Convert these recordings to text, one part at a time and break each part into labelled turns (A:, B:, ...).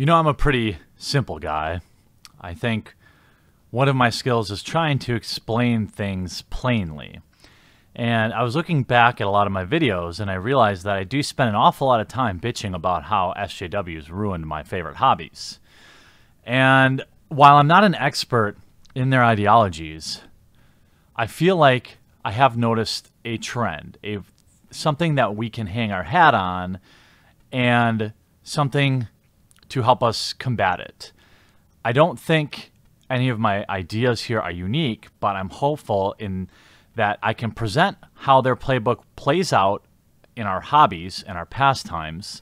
A: I'm a pretty simple guy. I think one of my skills is trying to explain things plainly. And I was looking back at a lot of my videos, and I realized that I do spend an awful lot of time bitching about how SJWs ruined my favorite hobbies. And while I'm not an expert in their ideologies, I feel like I have noticed a trend, something that we can hang our hat on, and something to help us combat it. I don't think any of my ideas here are unique, but I'm hopeful in that I can present how their playbook plays out in our hobbies and our pastimes,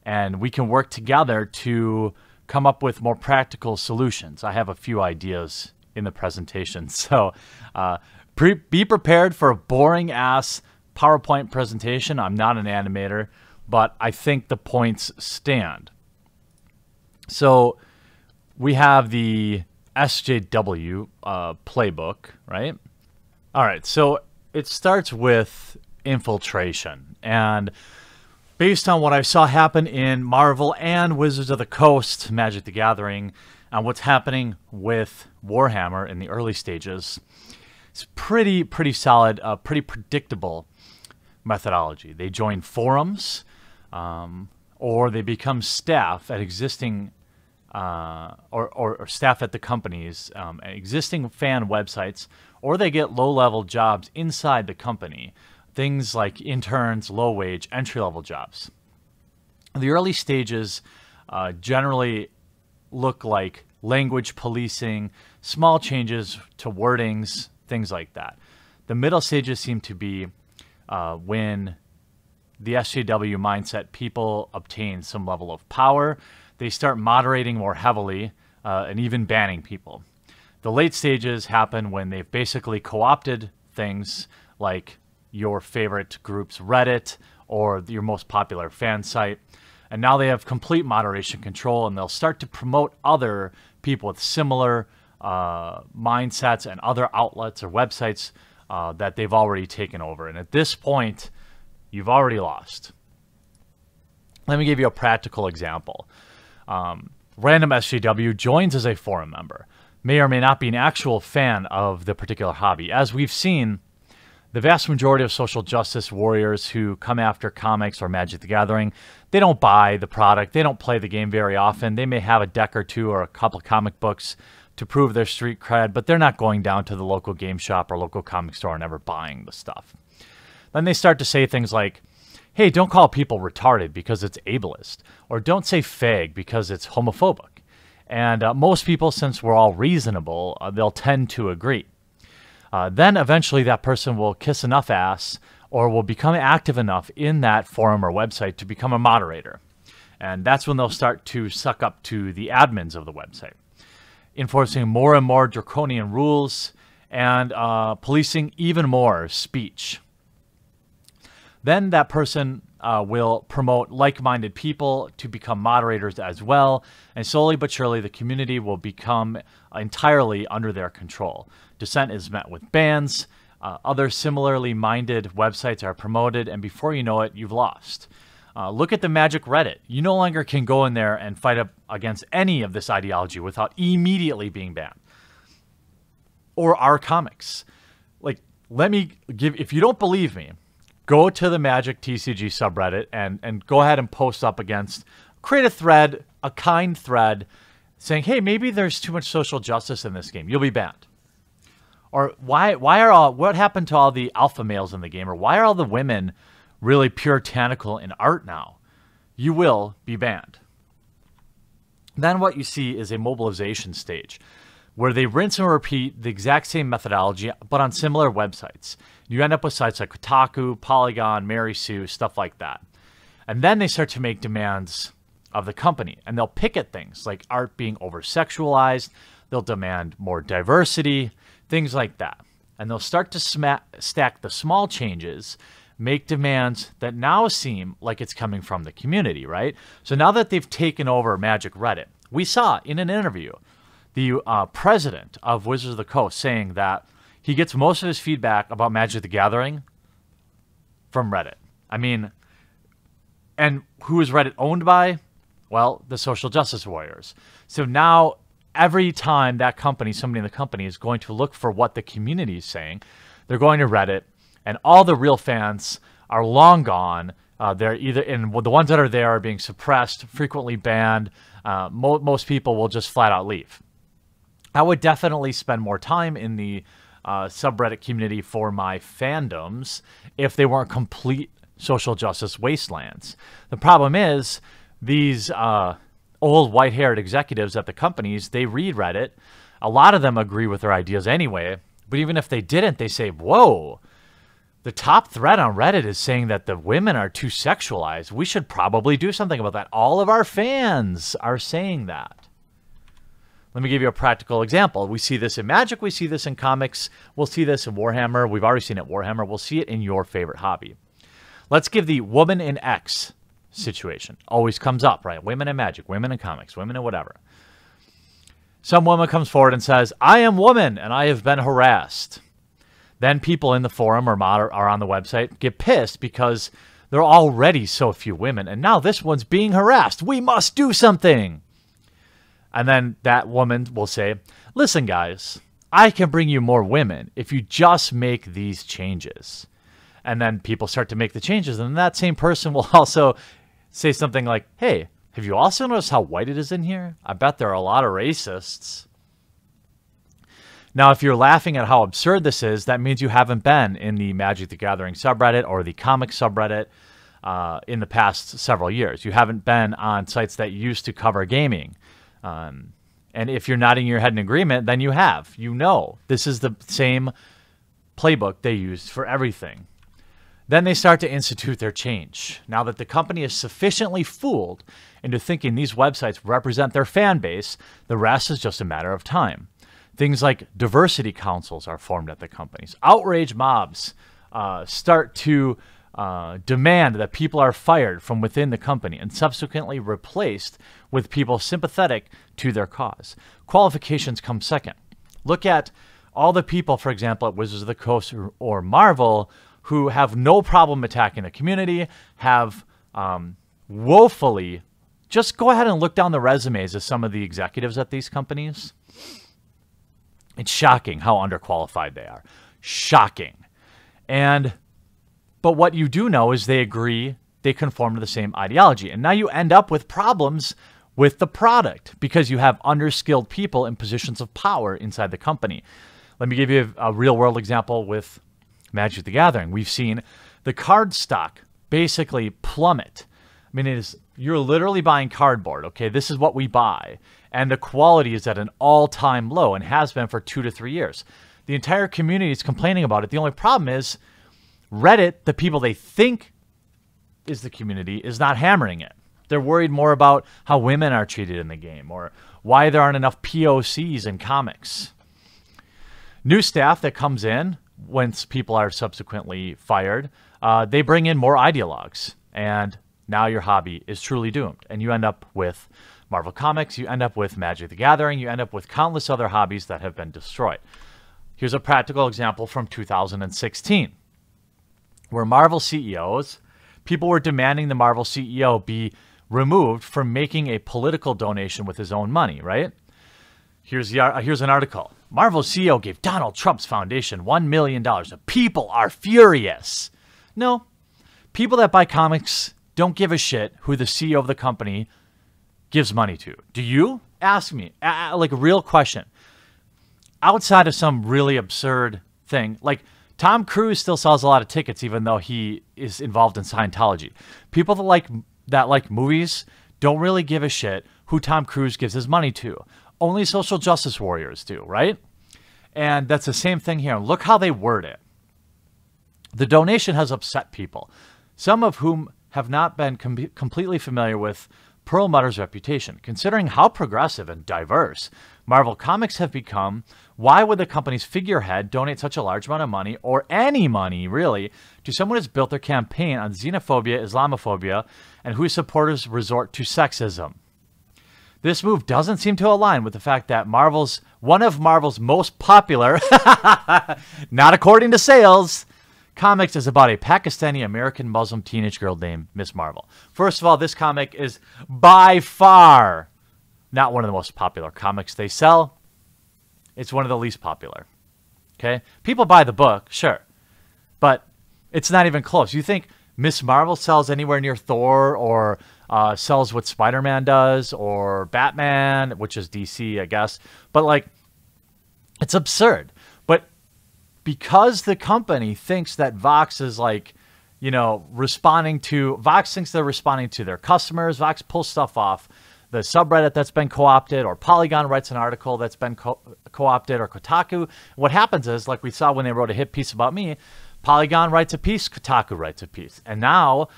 A: and we can work together to come up with more practical solutions. I have a few ideas in the presentation, so be prepared for a boring-ass PowerPoint presentation. I'm not an animator, but I think the points stand. So we have the SJW playbook, right? All right, so it starts with Infiltration. And based on what I saw happen in Marvel and Wizards of the Coast, Magic the Gathering, and what's happening with Warhammer in the early stages, it's pretty solid, pretty predictable methodology. They join forums, or they become staff at existing or staff at the companies, existing fan websites, or they get low-level jobs inside the company, things like interns, low-wage, entry-level jobs. The early stages generally look like language policing, small changes to wordings, things like that. The middle stages seem to be when the SJW mindset people obtain some level of power. They start moderating more heavily and even banning people. The late stages happen when they've basically co-opted things like your favorite group's Reddit or your most popular fan site. And now they have complete moderation control, and they'll start to promote other people with similar mindsets and other outlets or websites that they've already taken over. And at this point, you've already lost. Let me give you a practical example. Random SJW joins as a forum member, may or may not be an actual fan of the particular hobby. As we've seen, the vast majority of social justice warriors who come after comics or Magic the Gathering, they don't buy the product, they don't play the game very often. They may have a deck or two or a couple of comic books to prove their street cred, but they're not going down to the local game shop or local comic store and ever buying the stuff. Then they start to say things like, hey, don't call people retarded because it's ableist, or don't say fag because it's homophobic. And most people, since we're all reasonable, they'll tend to agree. Then eventually that person will kiss enough ass or will become active enough in that forum or website to become a moderator. And that's when they'll start to suck up to the admins of the website, enforcing more and more draconian rules and policing even more speech. Then that person will promote like-minded people to become moderators as well, and slowly but surely the community will become entirely under their control. Dissent is met with bans, other similarly minded websites are promoted, and before you know it, you've lost. Look at the Magic Reddit. You no longer can go in there and fight up against any of this ideology without immediately being banned. Or our comics. Like, if you don't believe me, go to the Magic TCG subreddit and go ahead and post up against, create a thread, a kind thread, saying, hey, maybe there's too much social justice in this game. You'll be banned. Or what happened to all the alpha males in the game? Or why are all the women really puritanical in art now? You will be banned. Then what you see is a mobilization stage, where they rinse and repeat the exact same methodology, but on similar websites. You end up with sites like Kotaku, Polygon, Mary Sue, stuff like that. And then they start to make demands of the company, and they'll pick at things like art being over-sexualized, they'll demand more diversity, things like that. And they'll start to stack the small changes, make demands that now seem like it's coming from the community, right? So now that they've taken over Magic Reddit, we saw in an interview the president of Wizards of the Coast saying that he gets most of his feedback about Magic the Gathering from Reddit. I mean, and who is Reddit owned by? Well, the social justice warriors. So now every time that company, somebody in the company is going to look for what the community is saying, they're going to Reddit, and all the real fans are long gone. They're either the ones that are there are being suppressed, frequently banned. Most people will just flat out leave. I would definitely spend more time in the subreddit community for my fandoms if they weren't complete social justice wastelands. The problem is these old white-haired executives at the companies, they read Reddit. A lot of them agree with their ideas anyway, but even if they didn't, they say, whoa, the top thread on Reddit is saying that the women are too sexualized. We should probably do something about that. All of our fans are saying that. Let me give you a practical example. We see this in Magic. We see this in comics. We'll see this in Warhammer. We've already seen it in Warhammer. We'll see it in your favorite hobby. Let's give the woman in X situation. Always comes up, right? Women in Magic, women in comics, women in whatever. Some woman comes forward and says, I am woman and I have been harassed. Then people in the forum or on the website get pissed because there are already so few women. And now this one's being harassed. We must do something. And then that woman will say, listen, guys, I can bring you more women if you just make these changes. And then people start to make the changes. And that same person will also say something like, hey, have you also noticed how white it is in here? I bet there are a lot of racists. Now, if you're laughing at how absurd this is, that means you haven't been in the Magic the Gathering subreddit or the comic subreddit in the past several years. You haven't been on sites that used to cover gaming. And if you're nodding your head in agreement, then you have. You know, this is the same playbook they used for everything. Then they start to institute their change. Now that the company is sufficiently fooled into thinking these websites represent their fan base, the rest is just a matter of time. Things like diversity councils are formed at the companies. Outrage mobs start to demand that people are fired from within the company and subsequently replaced with people sympathetic to their cause. Qualifications come second. Look at all the people, for example, at Wizards of the Coast or Marvel who have no problem attacking the community, have woefully, just go ahead and look down the resumes of some of the executives at these companies. It's shocking how underqualified they are. Shocking. But what you do know is they agree, they conform to the same ideology. And now you end up with problems with the product because you have underskilled people in positions of power inside the company. Let me give you a real-world example with Magic the Gathering. We've seen the card stock basically plummet. I mean, you're literally buying cardboard, okay? This is what we buy. And the quality is at an all-time low and has been for 2 to 3 years. The entire community is complaining about it. The only problem is Reddit, the people they think is the community, is not hammering it. They're worried more about how women are treated in the game or why there aren't enough POCs in comics. New staff that comes in, once people are subsequently fired, they bring in more ideologues. And now your hobby is truly doomed. And you end up with Marvel Comics, you end up with Magic the Gathering, you end up with countless other hobbies that have been destroyed. Here's a practical example from 2016, where Marvel CEOs, people were demanding the Marvel CEO be removed from making a political donation with his own money, right? Here's an article. Marvel CEO gave Donald Trump's foundation $1 million. The people are furious. No, people that buy comics don't give a shit who the CEO of the company gives money to. Do you? Ask me. Like a real question. Outside of some really absurd thing, like Tom Cruise still sells a lot of tickets even though he is involved in Scientology. People that like movies don't really give a shit who Tom Cruise gives his money to. Only social justice warriors do, right? And that's the same thing here. Look how they word it. The donation has upset people, some of whom have not been completely familiar with Perlmutter's reputation. Considering how progressive and diverse Marvel Comics have become, why would the company's figurehead donate such a large amount of money, or any money really, to someone who's built their campaign on xenophobia, Islamophobia, and whose supporters resort to sexism? This move doesn't seem to align with the fact that one of Marvel's most popular, not according to sales, Comics is about a Pakistani-American Muslim teenage girl named Miss Marvel. First of all, this comic is by far not one of the most popular comics they sell. It's one of the least popular. Okay? People buy the book, sure. But it's not even close. You think Miss Marvel sells anywhere near Thor or sells what Spider-Man does or Batman, which is DC, I guess. But, like, it's absurd. But because the company thinks that Vox is, like, you know, Vox thinks they're responding to their customers. Vox pulls stuff off the subreddit that's been co-opted, or Polygon writes an article that's been co-opted, or Kotaku. What happens is, like we saw when they wrote a hit piece about me, Polygon writes a piece, Kotaku writes a piece. And now,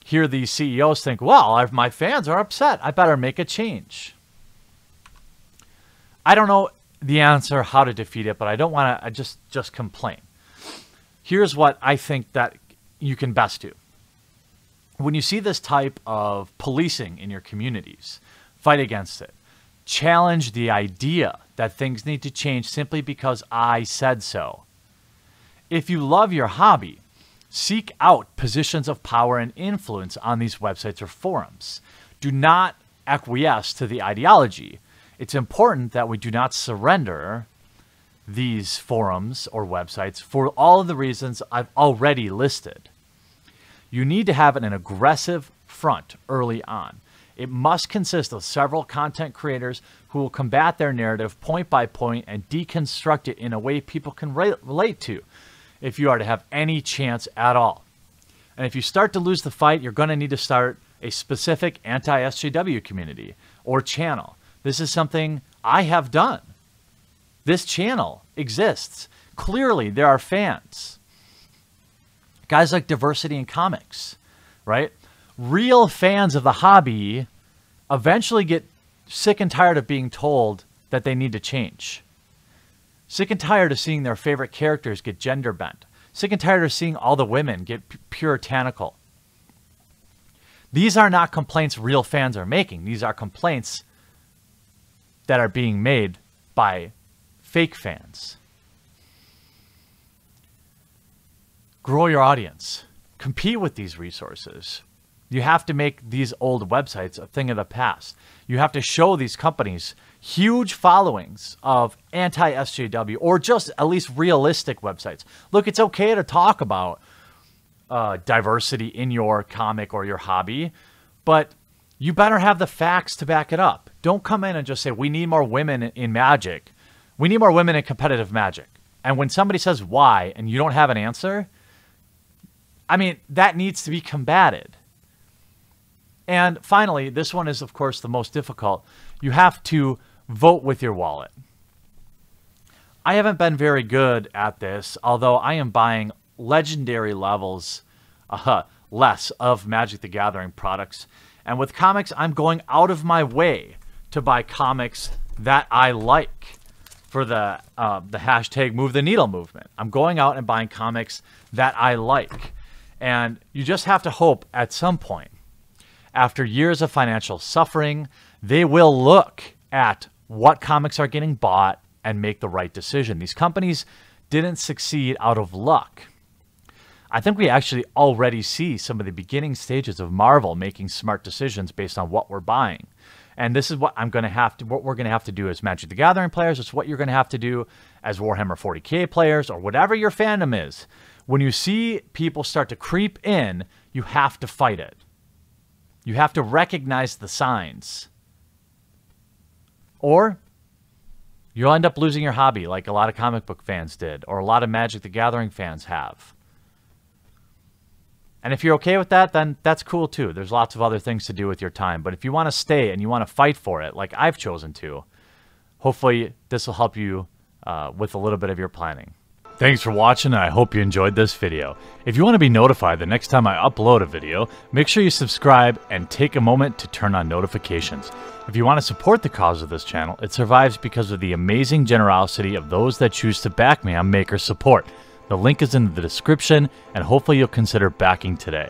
A: here these CEOs think, well, my fans are upset. I better make a change. I don't know the answer, how to defeat it, but I don't want to just complain. Here's what I think that you can best do. When you see this type of policing in your communities, fight against it. Challenge the idea that things need to change simply because I said so. If you love your hobby, seek out positions of power and influence on these websites or forums. Do not acquiesce to the ideology. It's important that we do not surrender these forums or websites for all of the reasons I've already listed. You need to have an aggressive front early on. It must consist of several content creators who will combat their narrative point by point and deconstruct it in a way people can relate to if you are to have any chance at all. And if you start to lose the fight, you're going to need to start a specific anti-SJW community or channel. This is something I have done. This channel exists. Clearly, there are fans. Guys like Diversity in Comics, right? Real fans of the hobby eventually get sick and tired of being told that they need to change. Sick and tired of seeing their favorite characters get gender bent. Sick and tired of seeing all the women get puritanical. These are not complaints real fans are making. These are complaints that are being made by fake fans. Grow your audience. Compete with these resources. You have to make these old websites a thing of the past. You have to show these companies huge followings of anti-SJW or just at least realistic websites. Look, it's okay to talk about diversity in your comic or your hobby, but you better have the facts to back it up. Don't come in and just say, we need more women in Magic. We need more women in competitive Magic. And when somebody says why and you don't have an answer, I mean, that needs to be combated. And finally, this one is, of course, the most difficult. You have to vote with your wallet. I haven't been very good at this, although I am buying legendary levels less of Magic the Gathering products. And with comics, I'm going out of my way to buy comics that I like for the hashtag Move the Needle movement. I'm going out and buying comics that I like. And you just have to hope at some point, after years of financial suffering, they will look at what comics are getting bought and make the right decision. These companies didn't succeed out of luck. I think we actually already see some of the beginning stages of Marvel making smart decisions based on what we're buying. And this is what we're going to have to do as Magic the Gathering players. It's what you're going to have to do as Warhammer 40K players or whatever your fandom is. When you see people start to creep in, you have to fight it. You have to recognize the signs. Or you'll end up losing your hobby like a lot of comic book fans did, or a lot of Magic the Gathering fans have. And if you're okay with that, then that's cool too. There's lots of other things to do with your time. But if you want to stay and you want to fight for it, like I've chosen to, hopefully this will help you with a little bit of your planning. Thanks for watching, and I hope you enjoyed this video. If you want to be notified the next time I upload a video, make sure you subscribe and take a moment to turn on notifications. If you want to support the cause of this channel, it survives because of the amazing generosity of those that choose to back me on Maker Support. The link is in the description, and hopefully you'll consider backing today.